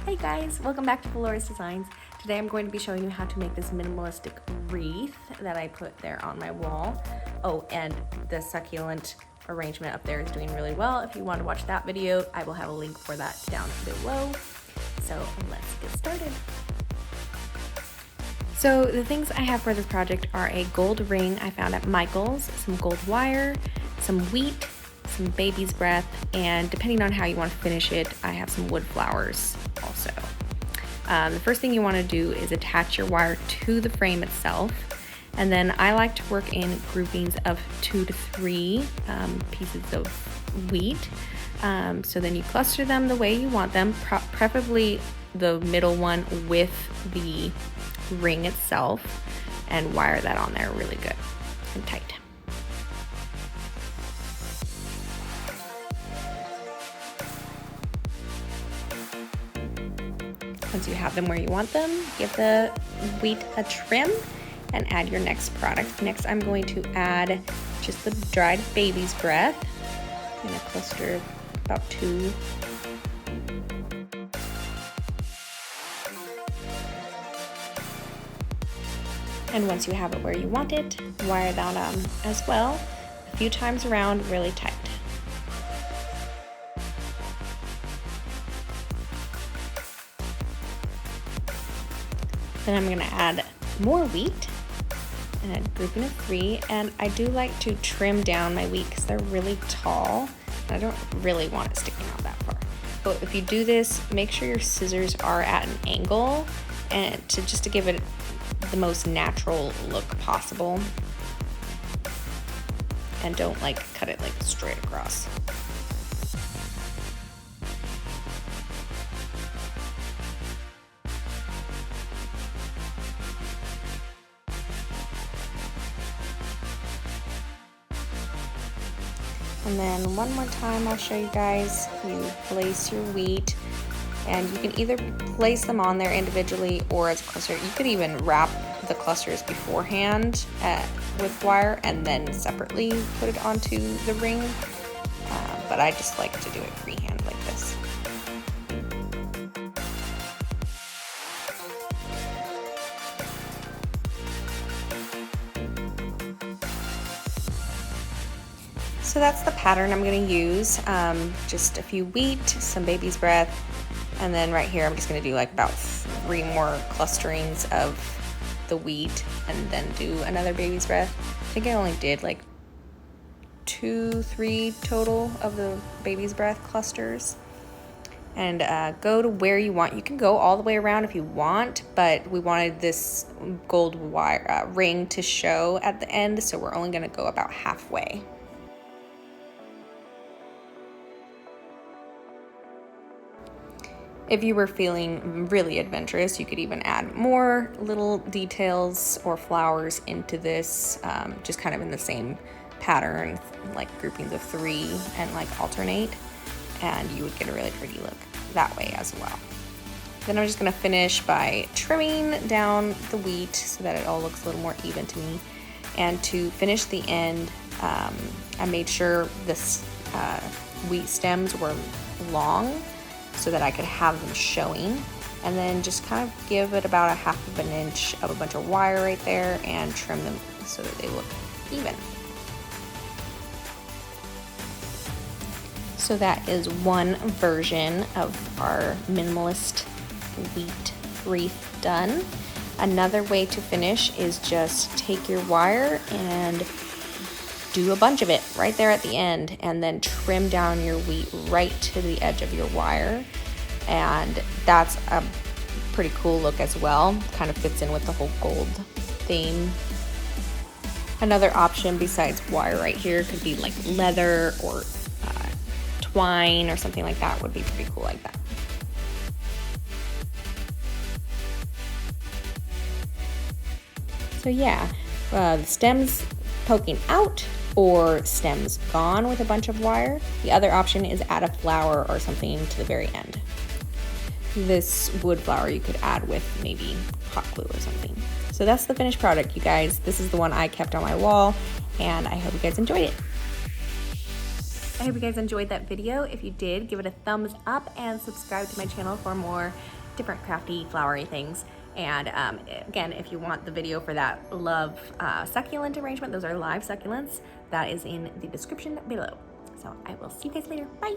Hey guys, welcome back to Velours Designs. Today I'm going to be showing you how to make this minimalistic wreath that I put there on my wall. Oh, and the succulent arrangement up there is doing really well. If you want to watch that video, I will have a link for that down below. So let's get started. So the things I have for this project are a gold ring I found at Michael's, some gold wire, some wheat, some baby's breath, and depending on how you want to finish it, I have some wood flowers also. The first thing you want to do is attach your wire to the frame itself, and then I like to work in groupings of 2 to 3 pieces of wheat. So then you cluster them the way you want them, preferably the middle one with the ring itself, and wire that on there really good and tight. Once you have them where you want them, give the wheat a trim and add your next product. Next, I'm going to add just the dried baby's breath. I'm going to cluster about 2. And once you have it where you want it, wire that on as well, a few times around really tight. Then I'm going to add more wheat and a grouping of 3, and I do like to trim down my wheat because they're really tall and I don't really want it sticking out that far. But if you do this, make sure your scissors are at an angle and just to give it the most natural look possible, and don't like cut it like straight across. And then one more time I'll show you guys. You place your wheat, and you can either place them on there individually or as a cluster. You could even wrap the clusters beforehand with wire and then separately put it onto the ring, but I just like to do it freehand like this. So that's the pattern I'm going to use, just a few wheat, some baby's breath, and then right here I'm just going to do like about 3 more clusterings of the wheat and then do another baby's breath. I think I only did like 2-3 total of the baby's breath clusters. And go to where you want. You can go all the way around if you want, but we wanted this gold wire ring to show at the end, so we're only going to go about halfway. If you were feeling really adventurous, you could even add more little details or flowers into this, just kind of in the same pattern, like groupings of 3 and like alternate, and you would get a really pretty look that way as well. Then I'm just going to finish by trimming down the wheat so that it all looks a little more even to me. And to finish the end, I made sure this wheat stems were long, so that I could have them showing, and then just kind of give it about 1/2 inch of a bunch of wire right there and trim them so that they look even. So that is one version of our minimalist wheat wreath done. Another way to finish is just take your wire and do a bunch of it right there at the end, and then trim down your wheat right to the edge of your wire, and that's a pretty cool look as well. Kind of fits in with the whole gold theme. Another option besides wire right here could be like leather or twine or something like that. Would be pretty cool like that. So yeah, the stems poking out or stems gone with a bunch of wire. The other option is add a flower or something to the very end. This wood flower you could add with maybe hot glue or something. So that's the finished product, you guys. This is the one I kept on my wall, and I hope you guys enjoyed it. I hope you guys enjoyed that video. If you did, give it a thumbs up and subscribe to my channel for more different crafty, flowery things. And again, if you want the video for that love succulent arrangement, those are live succulents, that is in the description below. So I will see you guys later. Bye.